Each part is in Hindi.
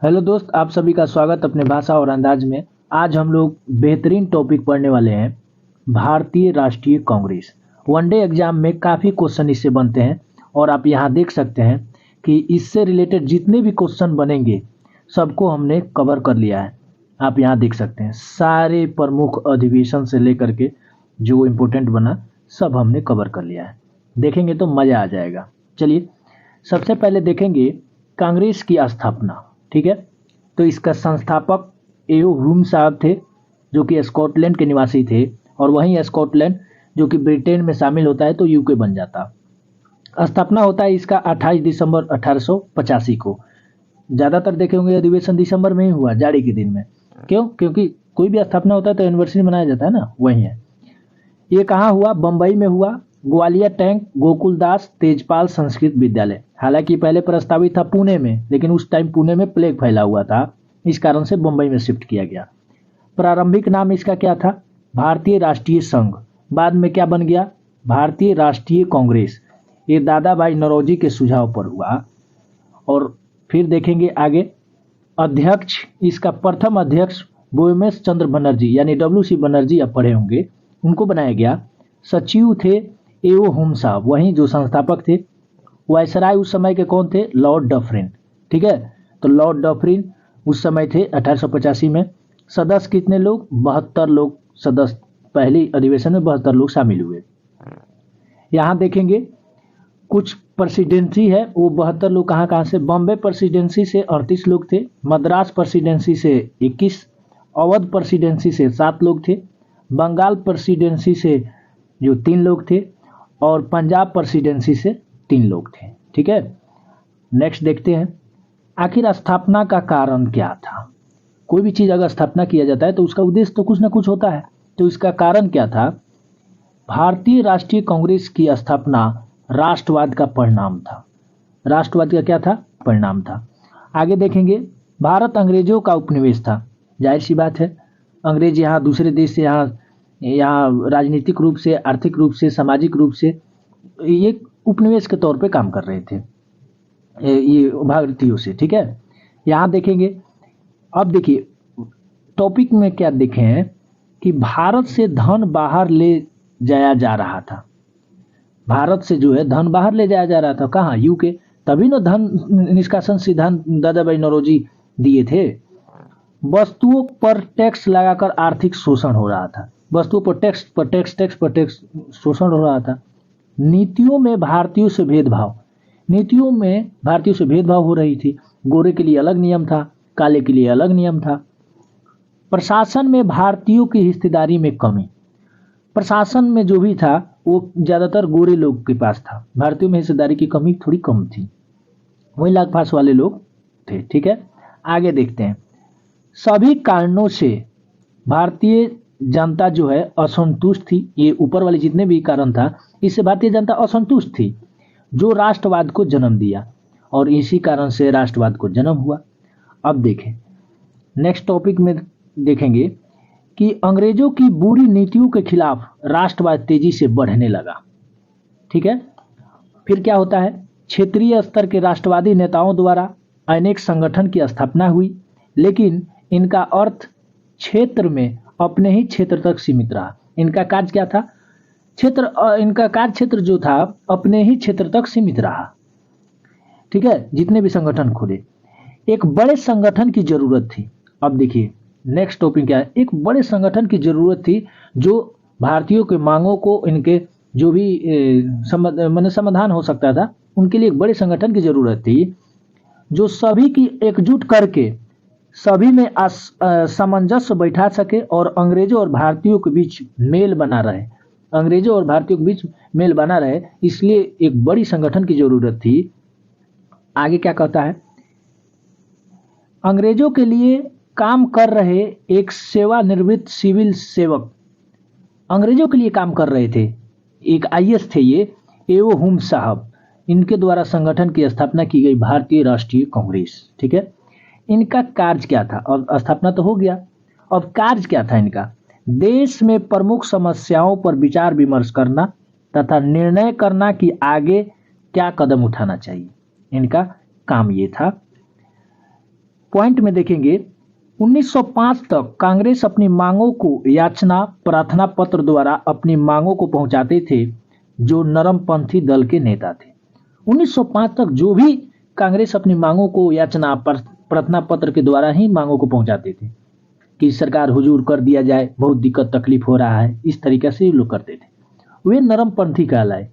हेलो दोस्त, आप सभी का स्वागत अपने भाषा और अंदाज में। आज हम लोग बेहतरीन टॉपिक पढ़ने वाले हैं, भारतीय राष्ट्रीय कांग्रेस। वनडे एग्जाम में काफ़ी क्वेश्चन इससे बनते हैं और आप यहाँ देख सकते हैं कि इससे रिलेटेड जितने भी क्वेश्चन बनेंगे सबको हमने कवर कर लिया है। आप यहाँ देख सकते हैं सारे प्रमुख अधिवेशन से लेकर के जो इम्पोर्टेंट बना सब हमने कवर कर लिया है। देखेंगे तो मज़ा आ जाएगा। चलिए सबसे पहले देखेंगे कांग्रेस की स्थापना। ठीक है, तो इसका संस्थापक एओ ह्यूम साहब थे, जो कि स्कॉटलैंड के निवासी थे, और वहीं स्कॉटलैंड जो कि ब्रिटेन में शामिल होता है तो यूके बन जाता। स्थापना होता है इसका 28 दिसंबर 1885 को। ज़्यादातर देखे होंगे अधिवेशन दिसंबर में ही हुआ, जाड़ी के दिन में। क्यों? क्योंकि कोई भी स्थापना होता है तो एनिवर्सरी मनाया जाता है ना, वही है। ये कहाँ हुआ? बम्बई में हुआ, ग्वालियर टैंक गोकुलदास तेजपाल संस्कृत विद्यालय। हालांकि पहले प्रस्तावित था पुणे में, लेकिन उस टाइम पुणे में प्लेग फैला हुआ था, इस कारण से बम्बई में शिफ्ट किया गया। प्रारंभिक नाम इसका क्या था? भारतीय राष्ट्रीय संघ। बाद में क्या बन गया? भारतीय राष्ट्रीय कांग्रेस। ये दादा भाई नौरोजी के सुझाव पर हुआ। और फिर देखेंगे आगे, अध्यक्ष इसका प्रथम अध्यक्ष बोयमेश चंद्र बनर्जी यानी WC बनर्जी आप पढ़े होंगे, उनको बनाया गया। सचिव थे एओ ह्यूम साहब, वहीं जो संस्थापक थे। वायसराय उस समय के कौन थे? Lord Dufferin. ठीक है, तो लॉर्ड डफरिन उस समय थे 1885 में। सदस्य कितने लोग? 72 लोग सदस्य। पहली अधिवेशन में 72 लोग शामिल हुए। यहाँ देखेंगे कुछ प्रेसिडेंसी है, वो 72 लोग कहाँ कहाँ से? बॉम्बे प्रेसिडेंसी से 38 लोग थे, मद्रास प्रेसिडेंसी से 21, अवध प्रेसिडेंसी से 7 लोग थे, बंगाल प्रेसिडेंसी से जो 3 लोग थे, और पंजाब प्रेसिडेंसी से 3 लोग थे। ठीक है, नेक्स्ट देखते हैं आखिर स्थापना का कारण क्या था। कोई भी चीज़ अगर स्थापना किया जाता है तो उसका उद्देश्य तो कुछ ना कुछ होता है, तो इसका कारण क्या था? भारतीय राष्ट्रीय कांग्रेस की स्थापना राष्ट्रवाद का परिणाम था। राष्ट्रवाद का क्या था? परिणाम था। आगे देखेंगे, भारत अंग्रेजों का उपनिवेश था। जाहिर सी बात है, अंग्रेज यहाँ दूसरे देश से यहाँ राजनीतिक रूप से, आर्थिक रूप से, सामाजिक रूप से ये उपनिवेश के तौर पे काम कर रहे थे ये भारतीयों से। ठीक है, यहाँ देखेंगे। अब देखिए टॉपिक में क्या देखे हैं कि भारत से धन बाहर ले जाया जा रहा था। भारत से जो है धन बाहर ले जाया जा रहा था। कहाँ? यूके। तभी ना धन निष्कासन सिद्धांत दादा भाई नौरोजी दिए थे। वस्तुओं पर टैक्स लगाकर आर्थिक शोषण हो रहा था। वस्तुओं पर टैक्स शोषण हो रहा था। नीतियों में भारतीयों से भेदभाव हो रही थी। गोरे के लिए अलग नियम था, काले के लिए अलग नियम था। प्रशासन में भारतीयों की हिस्सेदारी में कमी। प्रशासन में जो भी था वो ज़्यादातर गोरे लोग के पास था, भारतीयों में हिस्सेदारी की कमी थोड़ी कम थी, वही लाख पास वाले लोग थे। ठीक है, आगे देखते हैं। सभी कारणों से भारतीय जनता जो है असंतुष्ट थी। ये ऊपर वाले जितने भी कारण था, इससे भारतीय जनता असंतुष्ट थी, जो राष्ट्रवाद को जन्म दिया, और इसी कारण से राष्ट्रवाद को जन्म हुआ। अब देखें नेक्स्ट टॉपिक में देखेंगे कि अंग्रेजों की बुरी नीतियों के खिलाफ राष्ट्रवाद तेजी से बढ़ने लगा। ठीक है, फिर क्या होता है? क्षेत्रीय स्तर के राष्ट्रवादी नेताओं द्वारा अनेक संगठन की स्थापना हुई, लेकिन इनका अर्थ क्षेत्र में अपने ही क्षेत्र तक सीमित रहा। इनका कार्य क्या था? इनका कार्य क्षेत्र जो था अपने ही क्षेत्र तक सीमित रहा। ठीक है, जितने भी संगठन खुले, एक बड़े संगठन की जरूरत थी। अब देखिए नेक्स्ट टॉपिक क्या है? एक बड़े संगठन की जरूरत थी जो भारतीयों के मांगों को, इनके जो भी समाधान हो सकता था, उनके लिए एक बड़े संगठन की जरूरत थी जो सभी की एकजुट करके सभी में सामंजस्य बैठा सके और अंग्रेजों और भारतीयों के बीच मेल बना रहे। अंग्रेजों और भारतीयों के बीच मेल बना रहे, इसलिए एक बड़ी संगठन की जरूरत थी। आगे क्या कहता है? अंग्रेजों के लिए काम कर रहे एक सेवानिवृत्त सिविल सेवक, अंग्रेजों के लिए काम कर रहे थे, एक IAS थे ये, एओ ह्यूम साहब। इनके द्वारा संगठन की स्थापना की गई भारतीय राष्ट्रीय कांग्रेस। ठीक है, इनका कार्य क्या था? अब स्थापना तो हो गया, अब कार्य क्या था इनका? देश में प्रमुख समस्याओं पर विचार विमर्श करना तथा निर्णय करना कि आगे क्या कदम उठाना चाहिए। इनका काम ये था। पॉइंट में देखेंगे 1905 तक कांग्रेस अपनी मांगों को याचना प्रार्थना पत्र द्वारा अपनी मांगों को पहुंचाते थे जो नरमपंथी दल के नेता थे। 1905 तक जो भी कांग्रेस अपनी मांगों को याचना प्रार्थना पत्र के द्वारा ही मांगों को पहुंचाते थे कि सरकार हुजूर कर दिया जाए, बहुत दिक्कत तकलीफ हो रहा है, इस तरीके से लोग करते थे, वे नरमपंथी कहलाए।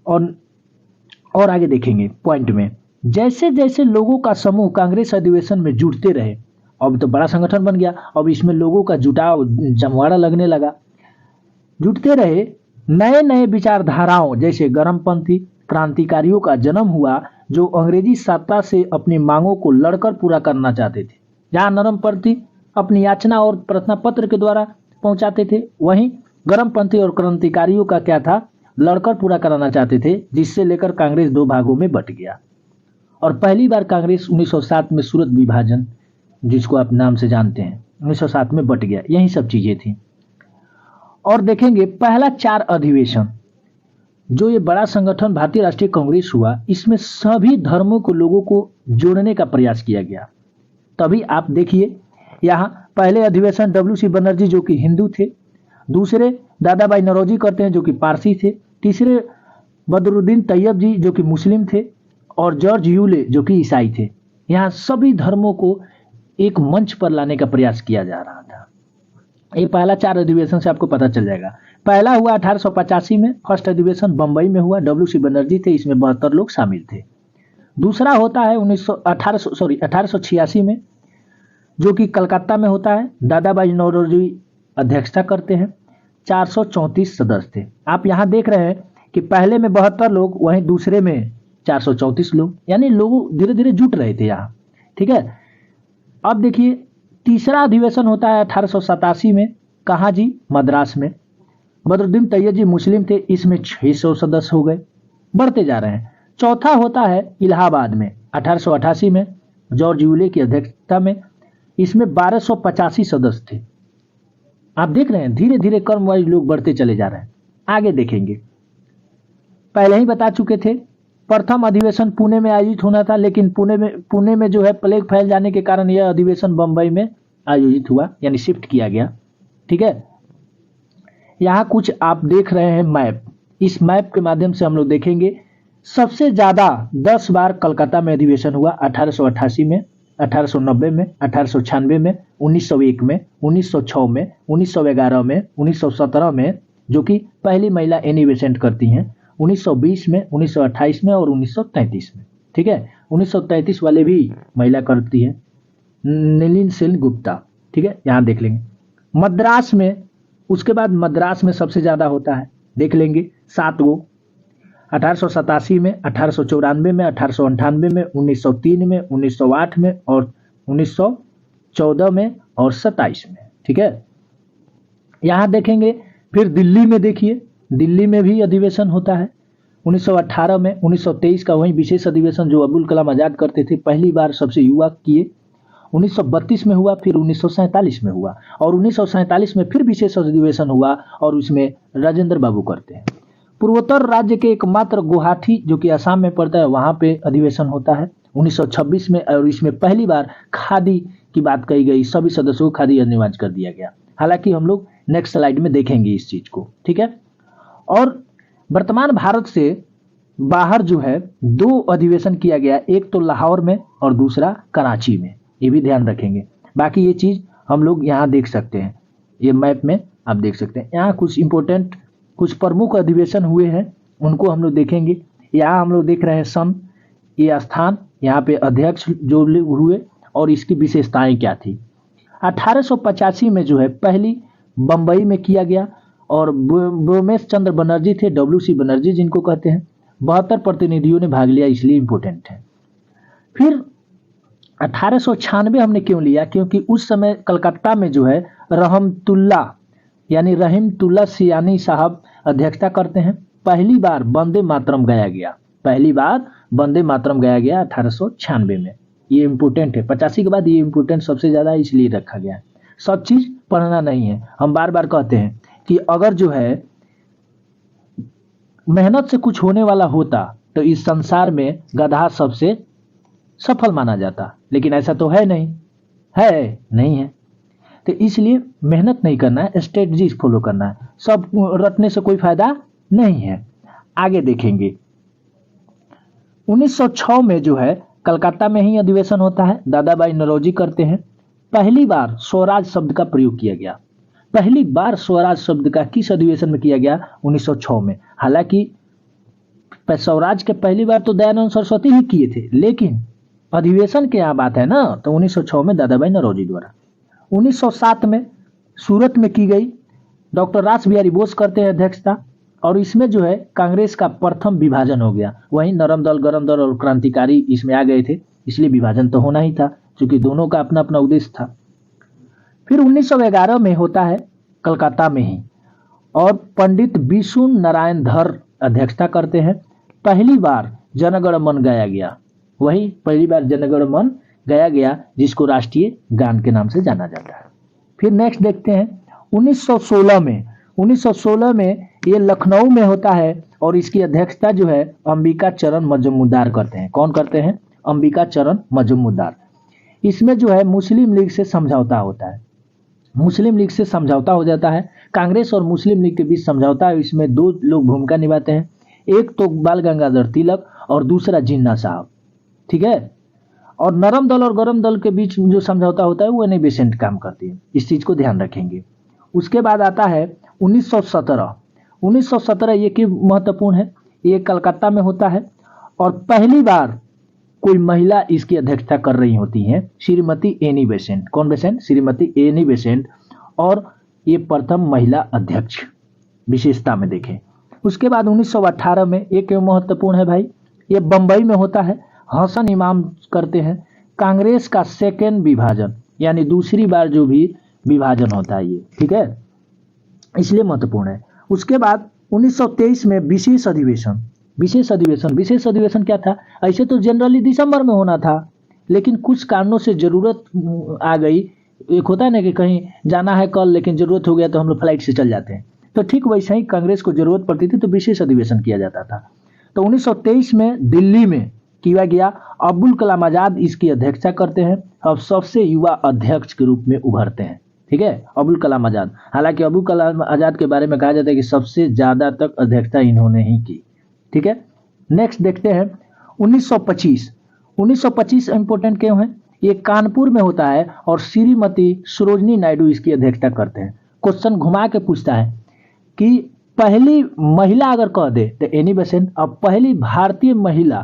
और आगे देखेंगे पॉइंट में, जैसे जैसे लोगों का समूह कांग्रेस अधिवेशन में जुटते रहे, अब तो बड़ा संगठन बन गया, अब इसमें लोगों का जुटाव जमवाड़ा लगने लगा, जुटते रहे, नए नए विचारधाराओं जैसे गर्मपंथी क्रांतिकारियों का जन्म हुआ जो अंग्रेजी सत्ता से अपनी मांगों को लड़कर पूरा करना चाहते थे। जहाँ नरमपंथी अपनी याचना और प्रार्थना पत्र के द्वारा पहुंचाते थे, वहीं गर्मपंथी और क्रांतिकारियों का क्या था, लड़कर पूरा कराना चाहते थे, जिससे लेकर कांग्रेस दो भागों में बट गया। और पहली बार कांग्रेस 1907 में सूरत विभाजन, जिसको आप नाम से जानते हैं, 1907 में बट गया। यही सब चीजें थी। और देखेंगे पहला 4 अधिवेशन जो ये बड़ा संगठन भारतीय राष्ट्रीय कांग्रेस हुआ, इसमें सभी धर्मों को लोगों को जोड़ने का प्रयास किया गया। तभी आप देखिए यहाँ पहले अधिवेशन WC बनर्जी जो कि हिंदू थे, दूसरे दादा भाई नौरोजी करते हैं जो कि पारसी थे, तीसरे बदरुद्दीन तैयब जी जो कि मुस्लिम थे, और जॉर्ज यूले जो कि ईसाई थे। यहाँ सभी धर्मों को एक मंच पर लाने का प्रयास किया जा रहा था। ये पहला 4 अधिवेशन से आपको पता चल जाएगा। पहला हुआ 1885 में, फर्स्ट अधिवेशन बंबई में हुआ, WC बनर्जी थे, इसमें 72 लोग शामिल थे। दूसरा होता है 1886 में जो कि कलकत्ता में होता है, दादा भाई नौरोजी अध्यक्षता करते हैं, 434 सदस्य थे। आप यहाँ देख रहे हैं कि पहले में 72 लोग, वहीं दूसरे में 434 लोग, यानी लोग धीरे धीरे जुट रहे थे यहाँ। ठीक है, अब देखिए तीसरा अधिवेशन होता है 1887 में, कहाँ जी, मद्रास में। बदरुद्दीन तैयब जी मुस्लिम थे, इसमें 600 सदस्य हो गए, बढ़ते जा रहे हैं। चौथा होता है इलाहाबाद में 1888 में, जॉर्ज यूले की अध्यक्षता में, इसमें 1285 सदस्य थे। आप देख रहे हैं धीरे धीरे क्रम वाइज लोग बढ़ते चले जा रहे हैं। आगे देखेंगे, पहले ही बता चुके थे, प्रथम अधिवेशन पुणे में आयोजित होना था, लेकिन पुणे में जो है प्लेग फैल जाने के कारण यह अधिवेशन बंबई में आयोजित हुआ, यानी शिफ्ट किया गया। ठीक है, यहाँ कुछ आप देख रहे हैं मैप, इस मैप के माध्यम से हम लोग देखेंगे सबसे ज्यादा 10 बार कलकत्ता में अधिवेशन हुआ, 1888 में, 1890 में, 1896 में, 1901 में, 1906 में, 1911 में, 1917 में, जो कि पहली महिला एनी बेसेंट करती हैं, 1920 में, 1928 में और 1933 में। ठीक है, 1933 वाले भी महिला करती है, नीलिन सेन गुप्ता। ठीक है, यहाँ देख लेंगे। मद्रास में, उसके बाद मद्रास में सबसे ज्यादा होता है, देख लेंगे 7 गो, 1887 में, 1894 में, 1898 में, 1903 में, 1908 में और 1914 में और 27 में। ठीक है, यहाँ देखेंगे। फिर दिल्ली में देखिए, दिल्ली में भी अधिवेशन होता है 1918 में, 1923 का वही विशेष अधिवेशन जो अब्दुल कलाम आजाद करते थे, पहली बार सबसे युवा किए, 1932 में हुआ, फिर 1947 में हुआ, और 1947 में फिर विशेष अधिवेशन हुआ और उसमें राजेंद्र बाबू करते हैं। पूर्वोत्तर राज्य के एकमात्र गुवाहाटी जो कि असम में पड़ता है, वहां पे अधिवेशन होता है 1926 में, और इसमें पहली बार खादी की बात कही गई, सभी सदस्यों को खादी अनिवार्य कर दिया गया। हालांकि हम लोग नेक्स्ट स्लाइड में देखेंगे इस चीज को। ठीक है, और वर्तमान भारत से बाहर जो है 2 अधिवेशन किया गया, एक तो लाहौर में और दूसरा कराची में, ये भी ध्यान रखेंगे। बाकी ये चीज हम लोग यहाँ देख सकते हैं, ये मैप में आप देख सकते हैं। यहाँ कुछ इंपॉर्टेंट, कुछ प्रमुख अधिवेशन हुए हैं, उनको हम लोग देखेंगे। यहाँ हम लोग देख रहे हैं सन, ये स्थान, यहाँ पे अध्यक्ष जो हुए और इसकी विशेषताएं क्या थी। 1885 में जो है पहली बंबई में किया गया, और ब्योमेश चंद्र बनर्जी थे, WC बनर्जी जिनको कहते हैं, 72 प्रतिनिधियों ने भाग लिया, इसलिए इंपोर्टेंट है। फिर 1896 हमने क्यों लिया, क्योंकि उस समय कलकत्ता में जो है रहमतुल्ला यानी रहीमतुल्ला सियानी साहब अध्यक्षता करते हैं। पहली बार वंदे मातरम गाया गया, पहली बार वंदे मातरम गाया गया 1896 में। ये इंपोर्टेंट है, 85 के बाद ये इंपोर्टेंट सबसे ज्यादा इसलिए रखा गया है। सब चीज पढ़ना नहीं है, हम बार बार कहते हैं कि अगर जो है मेहनत से कुछ होने वाला होता तो इस संसार में गधा सबसे सफल माना जाता, लेकिन ऐसा तो है नहीं, नहीं है। तो इसलिए मेहनत नहीं करना है, स्ट्रेटजीज फॉलो करना है, सब रटने से कोई फायदा नहीं है। आगे देखेंगे 1906 में जो है कलकत्ता में ही अधिवेशन होता है, दादा भाई नौरोजी करते हैं। पहली बार स्वराज शब्द का प्रयोग किया गया। पहली बार स्वराज शब्द का किस अधिवेशन में किया गया? 1906 में। हालांकि स्वराज के पहली बार तो दयानंद सरस्वती ही किए थे, लेकिन अधिवेशन की यहाँ बात है ना, तो 1906 में दादा भाई नौरोजी द्वारा। 1907 में सूरत में की गई, डॉक्टर रास बिहारी बोस करते हैं अध्यक्षता, और इसमें जो है कांग्रेस का प्रथम विभाजन हो गया। वहीं नरम दल, गरम दल और क्रांतिकारी इसमें आ गए थे, इसलिए विभाजन तो होना ही था, क्योंकि दोनों का अपना अपना उद्देश्य था। फिर 1911 में होता है कलकत्ता में ही, और पंडित विष्णु नारायण धर अध्यक्षता करते हैं। पहली बार जनगण मन गाया गया, वही पहली बार जनगण मन गाया गया, जिसको राष्ट्रीय गान के नाम से जाना जाता है। फिर नेक्स्ट देखते हैं 1916 में। 1916 में ये लखनऊ में होता है, और इसकी अध्यक्षता जो है अंबिका चरण मजूमदार करते हैं। कौन करते हैं? अंबिका चरण मजूमदार। इसमें जो है मुस्लिम लीग से समझौता होता है, मुस्लिम लीग से समझौता हो जाता है। कांग्रेस और मुस्लिम लीग के बीच समझौता है, इसमें दो लोग भूमिका निभाते हैं, एक तो बाल गंगाधर तिलक और दूसरा जिन्ना साहब, ठीक है। और नरम दल और गरम दल के बीच जो समझौता होता है वो एनी बेसेंट काम करती है, इस चीज को ध्यान रखेंगे। उसके बाद आता है 1917। 1917 ये क्यों महत्वपूर्ण है? ये कलकत्ता में होता है, और पहली बार कोई महिला इसकी अध्यक्षता कर रही होती हैं, श्रीमती एनी बेसेंट। कौन बेसेंट? श्रीमती एनी बेसेंट, और ये प्रथम महिला अध्यक्ष विशेषता में देखें। उसके बाद 1918 में एक महत्वपूर्ण है भाई, ये बंबई में होता है, हसन इमाम करते हैं। कांग्रेस का सेकेंड विभाजन, यानी दूसरी बार जो भी विभाजन होता है ये, ठीक है, इसलिए महत्वपूर्ण है। उसके बाद 1923 में विशेष अधिवेशन। विशेष अधिवेशन, विशेष अधिवेशन क्या था? ऐसे तो जनरली दिसंबर में होना था, लेकिन कुछ कारणों से जरूरत आ गई। एक होता है ना कि कहीं जाना है कल, लेकिन जरूरत हो गया तो हम लोग फ्लाइट से चल जाते हैं, तो ठीक वैसे ही कांग्रेस को जरूरत पड़ती थी तो विशेष अधिवेशन किया जाता था। तो 1923 में दिल्ली में किया गया। अब्दुल कलाम आजाद इसकी अध्यक्षता करते हैं, अब सबसे युवा अध्यक्ष के रूप में उभरते हैं, ठीक है, अब्दुल कलाम आजाद। हालांकि अब्दुल कलाम आजाद के बारे में कहा जाता है कि सबसे ज्यादा तक अध्यक्षता इन्होंने ही की, ठीक है। नेक्स्ट देखते हैं 1925। 1925 इंपोर्टेंट क्यों है? ये कानपुर में होता है, और श्रीमती सरोजनी नायडू इसकी अध्यक्षता करते हैं। क्वेश्चन घुमा के पूछता है कि पहली महिला अगर कह दे तो एनी बेसेंट, अब पहली भारतीय महिला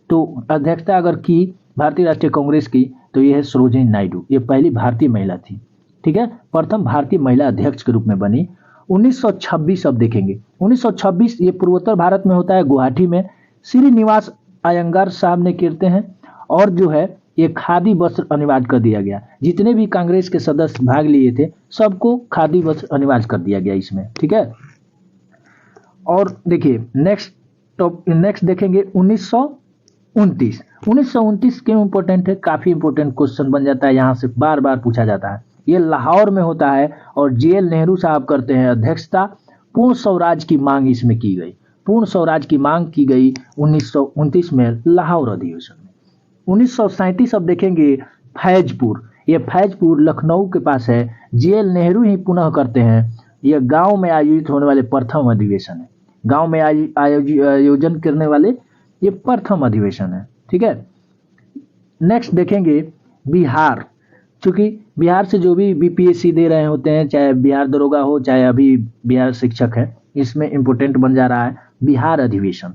तो अध्यक्षता अगर की भारतीय राष्ट्रीय कांग्रेस की तो ये है सरोजिनी नायडू, ये पहली भारतीय महिला थी, ठीक है, प्रथम भारतीय महिला अध्यक्ष के रूप में बनी। 1926 अब देखेंगे। 1926 ये पूर्वोत्तर भारत में होता है, गुवाहाटी में। श्रीनिवास अयंगार साहब ने करते हैं, और जो है ये खादी वस्त्र अनिवार्य कर दिया गया। जितने भी कांग्रेस के सदस्य भाग लिए थे सबको खादी वस्त्र अनिवार्य कर दिया गया इसमें, ठीक है। और देखिए नेक्स्ट देखेंगे 1929। 1929 क्यों इंपॉर्टेंट है? काफी इंपॉर्टेंट क्वेश्चन बन जाता है, यहाँ से बार बार पूछा जाता है। ये लाहौर में होता है, और JL नेहरू साहब करते हैं अध्यक्षता। पूर्ण स्वराज की मांग इसमें की गई, पूर्ण स्वराज की मांग की गई 1929 में लाहौर अधिवेशन में। 1937 अब देखेंगे फैजपुर। ये फैजपुर लखनऊ के पास है, JL नेहरू ही पुनः करते हैं। यह गांव में आयोजित होने वाले प्रथम अधिवेशन है, गांव में आयोजन करने वाले ये प्रथम अधिवेशन है, ठीक है। नेक्स्ट देखेंगे बिहार। चूंकि बिहार से जो भी BPSC दे रहे होते हैं, चाहे बिहार दरोगा हो चाहे अभी बिहार शिक्षक है, इसमें इंपोर्टेंट बन जा रहा है बिहार अधिवेशन।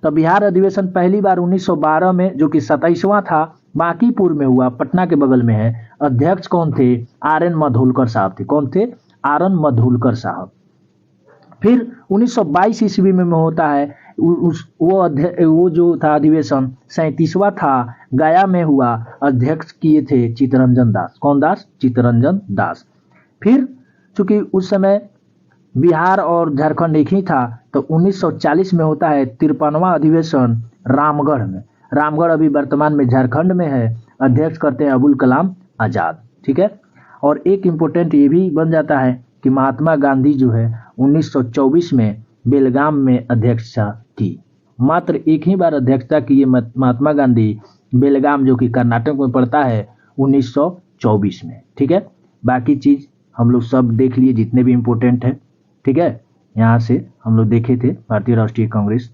तो बिहार अधिवेशन पहली बार 1912 में, जो कि 27वां था, बांकीपुर में हुआ, पटना के बगल में है। अध्यक्ष कौन थे? RN माधोलकर साहब थे। कौन थे? RN माधोलकर साहब। फिर 1922 ईस्वी में होता है वो जो था अधिवेशन 37वां था, गया में हुआ। अध्यक्ष किए थे चित्तरंजन दास। कौन दास? चित्तरंजन दास। फिर चूंकि उस समय बिहार और झारखंड एक ही था, तो 1940 में होता है 53वां अधिवेशन रामगढ़ में। रामगढ़ अभी वर्तमान में झारखंड में है। अध्यक्ष करते हैं अबुल कलाम आजाद, ठीक है। और एक इम्पोर्टेंट ये भी बन जाता है कि महात्मा गांधी जो है 1924 में बेलगाम में अध्यक्षता की। मात्र एक ही बार अध्यक्षता की है महात्मा गांधी बेलगाम, जो कि कर्नाटक में पड़ता है, 1924 में। ठीक है, बाकी चीज हम लोग सब देख लिए जितने भी इम्पोर्टेंट है। ठीक है, यहाँ से हम लोग देखे थे भारतीय राष्ट्रीय कांग्रेस